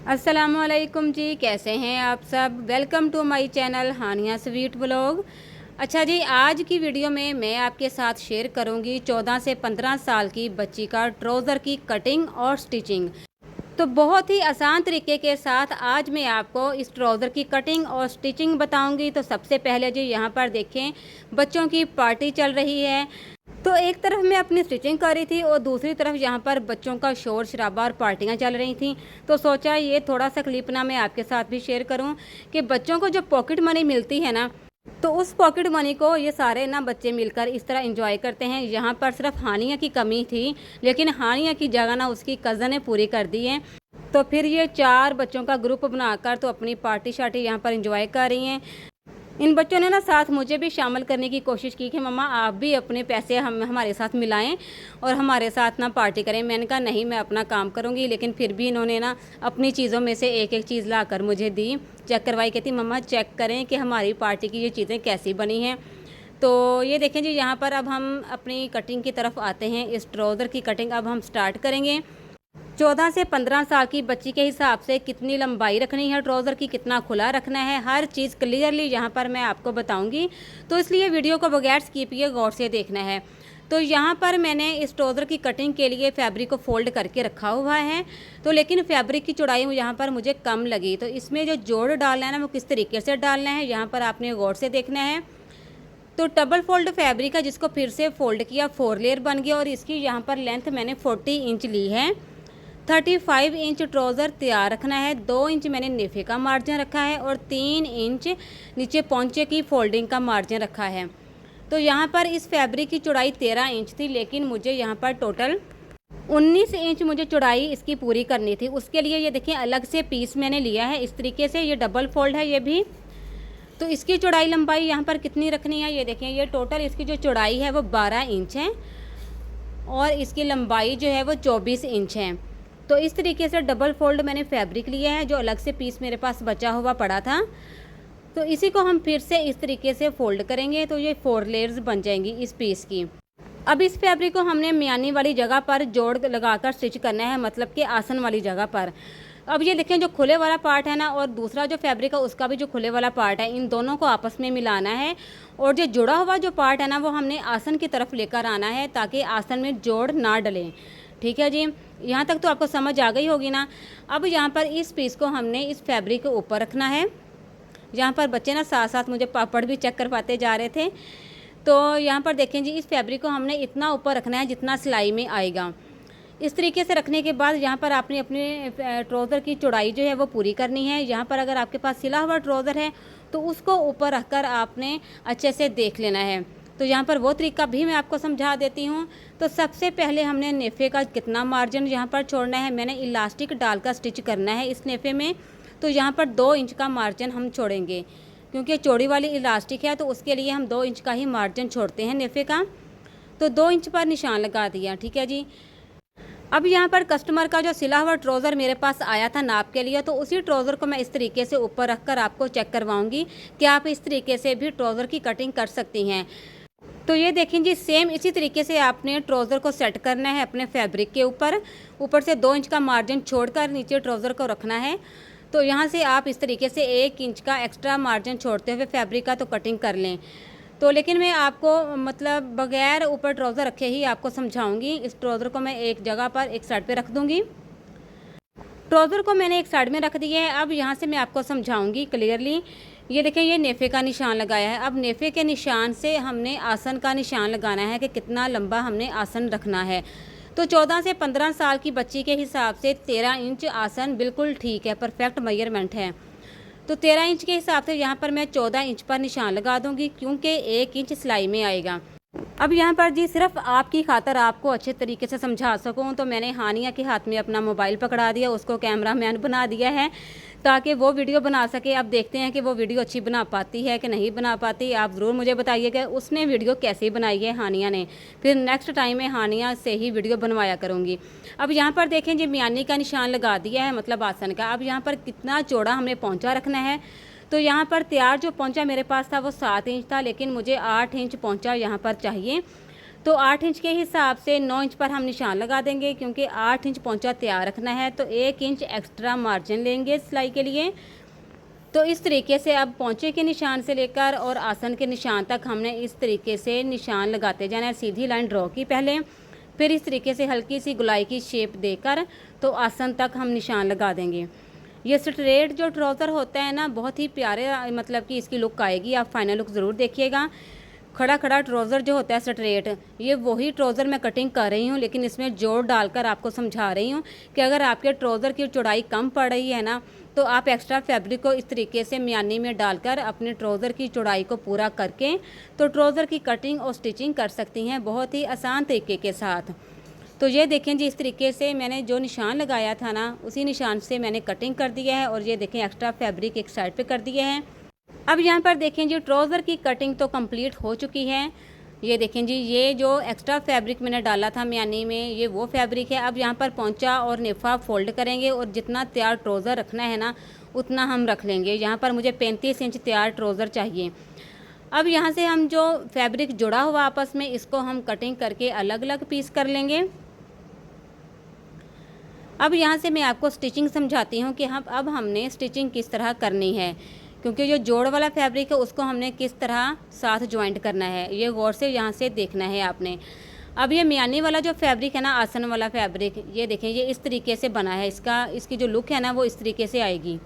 अस्सलामुअलैकुम जी, कैसे हैं आप सब। Welcome to my channel Hania sweet blog. अच्छा जी, आज की वीडियो में मैं आपके साथ शेयर करूंगी 14 से 15 साल की बच्ची का ट्राउज़र की कटिंग और स्टिचिंग। तो बहुत ही आसान तरीके के साथ आज मैं आपको इस ट्राउज़र की कटिंग और स्टिचिंग बताऊंगी। तो सबसे पहले जी यहाँ पर देखें, बच्चों की पार्टी चल रही है। तो एक तरफ मैं अपनी स्टिचिंग कर रही थी और दूसरी तरफ यहाँ पर बच्चों का शोर शराबा और पार्टियाँ चल रही थी। तो सोचा ये थोड़ा सा क्लिप ना मैं आपके साथ भी शेयर करूँ कि बच्चों को जब पॉकेट मनी मिलती है ना, तो उस पॉकेट मनी को ये सारे ना बच्चे मिलकर इस तरह एंजॉय करते हैं। यहाँ पर सिर्फ हानिया की कमी थी, लेकिन हानिया की जगह ना उसकी कज़न ने पूरी कर दी है। तो फिर ये 4 बच्चों का ग्रुप बनाकर तो अपनी पार्टी शार्टी यहाँ पर एंजॉय कर रही हैं। इन बच्चों ने ना साथ मुझे भी शामिल करने की कोशिश की कि मम्मा आप भी अपने पैसे हमारे साथ मिलाएं और हमारे साथ ना पार्टी करें। मैंने कहा नहीं, मैं अपना काम करूंगी। लेकिन फिर भी इन्होंने ना अपनी चीज़ों में से एक एक चीज़ लाकर मुझे दी, चेक करवाई। कहती मम्मा चेक करें कि हमारी पार्टी की ये चीज़ें कैसी बनी हैं। तो ये देखें जी, यहाँ पर अब हम अपनी कटिंग की तरफ आते हैं। इस ट्राउज़र की कटिंग अब हम स्टार्ट करेंगे। 14 से 15 साल की बच्ची के हिसाब से कितनी लंबाई रखनी है ट्राउज़र की, कितना खुला रखना है, हर चीज़ क्लियरली यहाँ पर मैं आपको बताऊंगी। तो इसलिए वीडियो को बगैर स्किप किए गौर से देखना है। तो यहाँ पर मैंने इस ट्राउज़र की कटिंग के लिए फैब्रिक को फोल्ड करके रखा हुआ है। तो लेकिन फैब्रिक की चौड़ाई यहाँ पर मुझे कम लगी। तो इसमें जो जोड़ डालना है ना, वो किस तरीके से डालना है यहाँ पर आपने गौर से देखना है। तो डबल फोल्ड फैब्रिक है, जिसको फिर से फोल्ड किया, 4 लेयर बन गया। और इसकी यहाँ पर लेंथ मैंने 40 इंच ली है। 35 इंच ट्राउज़र तैयार रखना है। 2 इंच मैंने नेफे का मार्जिन रखा है और 3 इंच नीचे पौंचे की फोल्डिंग का मार्जिन रखा है। तो यहाँ पर इस फैब्रिक की चौड़ाई 13 इंच थी, लेकिन मुझे यहाँ पर टोटल 19 इंच मुझे चौड़ाई इसकी पूरी करनी थी। उसके लिए ये देखिए अलग से पीस मैंने लिया है इस तरीके से। ये डबल फोल्ड है ये भी। तो इसकी चौड़ाई लंबाई यहाँ पर कितनी रखनी है, ये देखें। ये टोटल इसकी जो चौड़ाई है वो 12 इंच है और इसकी लंबाई जो है वो 24 इंच है। तो इस तरीके से डबल फोल्ड मैंने फैब्रिक लिया है, जो अलग से पीस मेरे पास बचा हुआ पड़ा था। तो इसी को हम फिर से इस तरीके से फोल्ड करेंगे, तो ये 4 लेयर्स बन जाएंगी इस पीस की। अब इस फैब्रिक को हमने मियानी वाली जगह पर जोड़ लगाकर स्टिच करना है, मतलब कि आसन वाली जगह पर। अब ये देखें, जो खुले वाला पार्ट है ना और दूसरा जो फैब्रिक है उसका भी जो खुले वाला पार्ट है, इन दोनों को आपस में मिलाना है। और जो जुड़ा हुआ जो पार्ट है ना, वो हमने आसन की तरफ लेकर आना है, ताकि आसन में जोड़ ना डले। ठीक है जी, यहाँ तक तो आपको समझ आ गई होगी ना। अब यहाँ पर इस पीस को हमने इस फैब्रिक के ऊपर रखना है। यहाँ पर बच्चे ना साथ साथ मुझे पापड़ भी चेक करवाते जा रहे थे। तो यहाँ पर देखें जी, इस फैब्रिक को हमने इतना ऊपर रखना है जितना सिलाई में आएगा। इस तरीके से रखने के बाद यहाँ पर आपने अपने ट्राउज़र की चौड़ाई जो है वो पूरी करनी है। यहाँ पर अगर आपके पास सिला हुआ ट्राउज़र है तो उसको ऊपर रखकर आपने अच्छे से देख लेना है। तो यहाँ पर वो तरीका भी मैं आपको समझा देती हूँ। तो सबसे पहले हमने नेफे का कितना मार्जिन यहाँ पर छोड़ना है, मैंने इलास्टिक डालकर स्टिच करना है इस नेफे में। तो यहाँ पर 2 इंच का मार्जिन हम छोड़ेंगे, क्योंकि चौड़ी वाली इलास्टिक है तो उसके लिए हम 2 इंच का ही मार्जिन छोड़ते हैं नेफे का। तो 2 इंच पर निशान लगा दिया। ठीक है जी। अब यहाँ पर कस्टमर का जो सिला हुआ ट्राउज़र मेरे पास आया था नाप के लिए, तो उसी ट्राउज़र को मैं इस तरीके से ऊपर रखकर आपको चेक करवाऊंगी कि आप इस तरीके से भी ट्राउज़र की कटिंग कर सकती हैं। तो ये देखें जी, सेम इसी तरीके से आपने ट्राउज़र को सेट करना है अपने फैब्रिक के ऊपर। ऊपर से 2 इंच का मार्जिन छोड़कर नीचे ट्राउज़र को रखना है। तो यहाँ से आप इस तरीके से 1 इंच का एक्स्ट्रा मार्जिन छोड़ते हुए फैब्रिक का तो कटिंग कर लें। तो लेकिन मैं आपको मतलब बगैर ऊपर ट्राउज़र रखे ही आपको समझाऊंगी। इस ट्राउज़र को मैं एक जगह पर एक साइड पे रख दूंगी। ट्राउज़र को मैंने एक साइड में रख दिया है। अब यहाँ से मैं आपको समझाऊंगी क्लियरली। ये देखें, ये नेफे का निशान लगाया है। अब नेफे के निशान से हमने आसन का निशान लगाना है कि कितना लंबा हमने आसन रखना है। तो 14 से 15 साल की बच्ची के हिसाब से 13 इंच आसन बिल्कुल ठीक है, परफेक्ट मेजरमेंट है। तो 13 इंच के हिसाब से यहाँ पर मैं 14 इंच पर निशान लगा दूंगी, क्योंकि 1 इंच सिलाई में आएगा। अब यहाँ पर जी सिर्फ आपकी खातर आपको अच्छे तरीके से समझा सकूँ, तो मैंने हानिया के हाथ में अपना मोबाइल पकड़ा दिया, उसको कैमरा मैन बना दिया है ताकि वो वीडियो बना सके। अब देखते हैं कि वो वीडियो अच्छी बना पाती है कि नहीं बना पाती। आप ज़रूर मुझे बताइएगा उसने वीडियो कैसे बनाई है हानिया ने। फिर नेक्स्ट टाइम में हानिया से ही वीडियो बनवाया करूँगी। अब यहाँ पर देखें जी, मियानी का निशान लगा दिया है, मतलब आसन का। अब यहाँ पर कितना चौड़ा हमने पौंचा रखना है। तो यहाँ पर तैयार जो पौंचा मेरे पास था वो 7 इंच था, लेकिन मुझे 8 इंच पौंचा यहाँ पर चाहिए। तो 8 इंच के हिसाब से 9 इंच पर हम निशान लगा देंगे, क्योंकि 8 इंच पोंचा तैयार रखना है तो 1 इंच एक्स्ट्रा मार्जिन लेंगे सिलाई के लिए। तो इस तरीके से अब पोंचे के निशान से लेकर और आसन के निशान तक हमने इस तरीके से निशान लगाते जाना है। सीधी लाइन ड्रॉ की पहले, फिर इस तरीके से हल्की सी गुलाई की शेप देकर तो आसन तक हम निशान लगा देंगे। ये स्ट्रेट जो ट्राउज़र होता है ना, बहुत ही प्यारे मतलब कि इसकी लुक आएगी। आप फाइनल लुक ज़रूर देखिएगा। खड़ा खड़ा ट्राउज़र जो होता है स्ट्रेट, ये वही ट्राउज़र मैं कटिंग कर रही हूँ, लेकिन इसमें जोड़ डालकर आपको समझा रही हूँ कि अगर आपके ट्राउज़र की चौड़ाई कम पड़ रही है ना, तो आप एक्स्ट्रा फैब्रिक को इस तरीके से मियानी में डालकर अपने ट्राउज़र की चौड़ाई को पूरा करके तो ट्राउज़र की कटिंग और स्टिचिंग कर सकती हैं बहुत ही आसान तरीके के साथ। तो ये देखें जी, इस तरीके से मैंने जो निशान लगाया था ना, उसी निशान से मैंने कटिंग कर दिया है और ये देखें एक्स्ट्रा फैब्रिक एक साइड पे कर दिया है। अब यहाँ पर देखें जी, ट्राउज़र की कटिंग तो कंप्लीट हो चुकी है। ये देखें जी, ये जो एक्स्ट्रा फैब्रिक मैंने डाला था मियानी में, ये वो फैब्रिक है। अब यहाँ पर पोंचा और नेफा फोल्ड करेंगे और जितना तैयार ट्राउज़र रखना है ना, उतना हम रख लेंगे। यहाँ पर मुझे 35 इंच तैयार ट्राउज़र चाहिए। अब यहाँ से हम जो फैब्रिक जुड़ा हुआ आपस में, इसको हम कटिंग करके अलग अलग पीस कर लेंगे। अब यहाँ से मैं आपको स्टिचिंग समझाती हूँ कि अब हमने स्टिचिंग किस तरह करनी है, क्योंकि जो जोड़ वाला फैब्रिक है उसको हमने किस तरह साथ ज्वाइंट करना है, ये गौर से यहाँ से देखना है आपने। अब ये मियानी वाला जो फैब्रिक है ना, आसन वाला फैब्रिक, ये देखें ये इस तरीके से बना है। इसकी जो लुक है ना, वो इस तरीके से आएगी,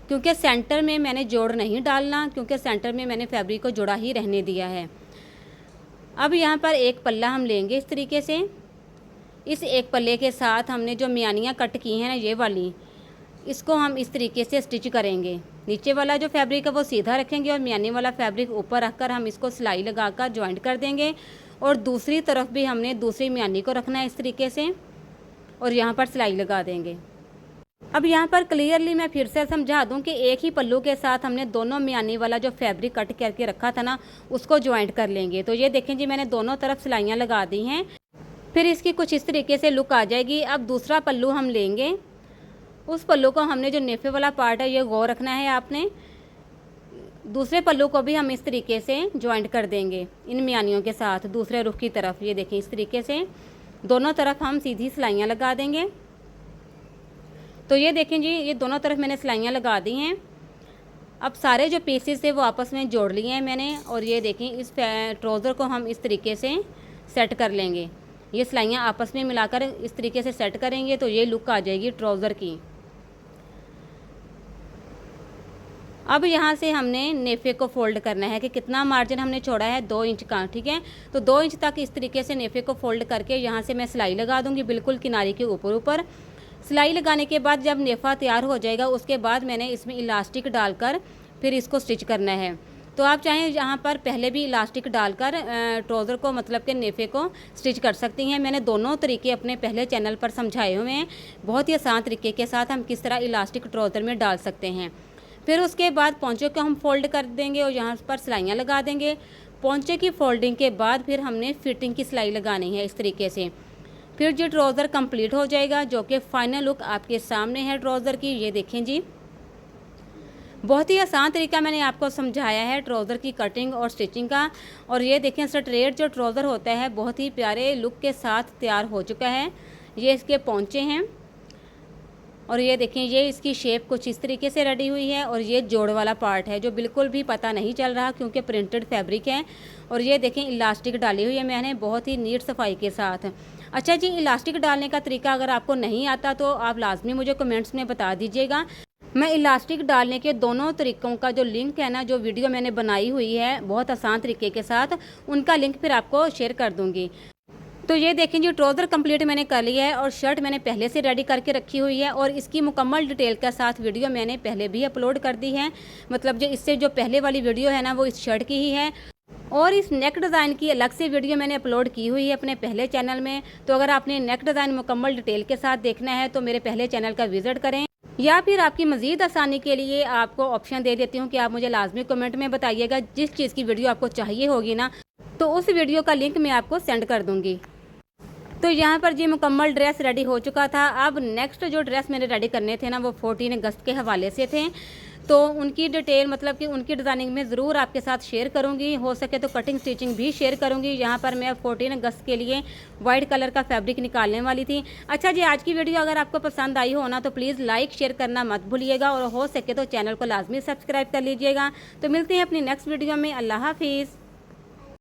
क्योंकि सेंटर में मैंने जोड़ नहीं डालना, क्योंकि सेंटर में मैंने फैब्रिक को जुड़ा ही रहने दिया है। अब यहाँ पर एक पल्ला हम लेंगे इस तरीके से। इस एक पल्ले के साथ हमने जो मियानियाँ कट की हैं ना, ये वाली, इसको हम इस तरीके से स्टिच करेंगे। नीचे वाला जो फैब्रिक है वो सीधा रखेंगे और मियानी वाला फैब्रिक ऊपर रखकर हम इसको सिलाई लगाकर जॉइंट कर देंगे। और दूसरी तरफ भी हमने दूसरी मियानी को रखना है इस तरीके से और यहाँ पर सिलाई लगा देंगे। अब यहाँ पर क्लियरली मैं फिर से समझा दूँ कि एक ही पल्लू के साथ हमने दोनों मियानी वाला जो फैब्रिक कट करके रखा था ना, उसको जॉइंट कर लेंगे। तो ये देखें जी, मैंने दोनों तरफ सिलाइयाँ लगा दी हैं। फिर इसकी कुछ इस तरीके से लुक आ जाएगी। अब दूसरा पल्लू हम लेंगे। उस पल्लू को हमने जो नेफे वाला पार्ट है, ये गौर रखना है आपने। दूसरे पल्लू को भी हम इस तरीके से जॉइंट कर देंगे इन मियानियों के साथ दूसरे रुख की तरफ। ये देखें, इस तरीके से दोनों तरफ हम सीधी सिलाइयाँ लगा देंगे। तो ये देखें जी, ये दोनों तरफ मैंने सिलाइयाँ लगा दी हैं। अब सारे जो पीसेस थे वो आपस में जोड़ लिए हैं मैंने। और ये देखें, इस ट्राउज़र को हम इस तरीके से सेट कर लेंगे। ये सिलाइयाँ आपस में मिलाकर इस तरीके से सेट करेंगे तो ये लुक आ जाएगी ट्राउज़र की। अब यहाँ से हमने नेफे को फोल्ड करना है कि कितना मार्जिन हमने छोड़ा है, 2 इंच का, ठीक है। तो 2 इंच तक इस तरीके से नेफे को फोल्ड करके यहाँ से मैं सिलाई लगा दूँगी बिल्कुल किनारे के ऊपर। सिलाई लगाने के बाद जब नेफा तैयार हो जाएगा, उसके बाद मैंने इसमें इलास्टिक डालकर फिर इसको स्टिच करना है। तो आप चाहें यहाँ पर पहले भी इलास्टिक डालकर ट्राउज़र को मतलब के नेफे को स्टिच कर सकती हैं। मैंने दोनों तरीके अपने पहले चैनल पर समझाए हुए हैं, बहुत ही आसान तरीके के साथ हम किस तरह इलास्टिक ट्राउज़र में डाल सकते हैं। फिर उसके बाद पोंचे को हम फोल्ड कर देंगे और यहाँ पर सिलाइयाँ लगा देंगे। पोंचे की फोल्डिंग के बाद फिर हमने फिटिंग की सिलाई लगानी है इस तरीके से। फिर जो ट्राउज़र कंप्लीट हो जाएगा, जो कि फाइनल लुक आपके सामने है ट्राउज़र की। ये देखें जी, बहुत ही आसान तरीका मैंने आपको समझाया है ट्राउज़र की कटिंग और स्टिचिंग का। और ये देखें, स्ट्रेट जो ट्राउज़र होता है बहुत ही प्यारे लुक के साथ तैयार हो चुका है। ये इसके पोंचे हैं और ये देखें, ये इसकी शेप कुछ इस तरीके से रेडी हुई है। और ये जोड़ वाला पार्ट है जो बिल्कुल भी पता नहीं चल रहा, क्योंकि प्रिंटेड फैब्रिक है। और ये देखें, इलास्टिक डाली हुई है मैंने बहुत ही नीट सफाई के साथ। अच्छा जी, इलास्टिक डालने का तरीका अगर आपको नहीं आता तो आप लाजमी मुझे कमेंट्स में बता दीजिएगा। मैं इलास्टिक डालने के दोनों तरीक़ों का जो लिंक है ना, जो वीडियो मैंने बनाई हुई है बहुत आसान तरीके के साथ, उनका लिंक फिर आपको शेयर कर दूँगी। तो ये देखें जी, ट्राउज़र कंप्लीट मैंने कर लिया है और शर्ट मैंने पहले से रेडी करके रखी हुई है। और इसकी मुकम्मल डिटेल के साथ वीडियो मैंने पहले भी अपलोड कर दी है। मतलब जो इससे जो पहले वाली वीडियो है ना, वो इस शर्ट की ही है। और इस नेक डिज़ाइन की अलग से वीडियो मैंने अपलोड की हुई है अपने पहले चैनल में। तो अगर आपने नेक डिज़ाइन मुकम्मल डिटेल के साथ देखना है तो मेरे पहले चैनल का विज़िट करें, या फिर आपकी मज़ीद आसानी के लिए आपको ऑप्शन दे देती हूँ कि आप मुझे लाजमी कमेंट में बताइएगा जिस चीज़ की वीडियो आपको चाहिए होगी ना, तो उस वीडियो का लिंक मैं आपको सेंड कर दूँगी। तो यहाँ पर जी मुकम्मल ड्रेस रेडी हो चुका था। अब नेक्स्ट जो ड्रेस मैंने रेडी करने थे ना वो 14 अगस्त के हवाले से थे, तो उनकी डिटेल मतलब कि उनकी डिज़ाइनिंग में ज़रूर आपके साथ शेयर करूँगी, हो सके तो कटिंग स्टिचिंग भी शेयर करूँगी। यहाँ पर मैं अब 14 अगस्त के लिए वाइट कलर का फैब्रिक निकालने वाली थी। अच्छा जी, आज की वीडियो अगर आपको पसंद आई हो ना तो प्लीज़ लाइक शेयर करना मत भूलिएगा और हो सके तो चैनल को लाजमी सब्सक्राइब कर लीजिएगा। तो मिलते हैं अपनी नेक्स्ट वीडियो में। अल्लाह हाफिज़।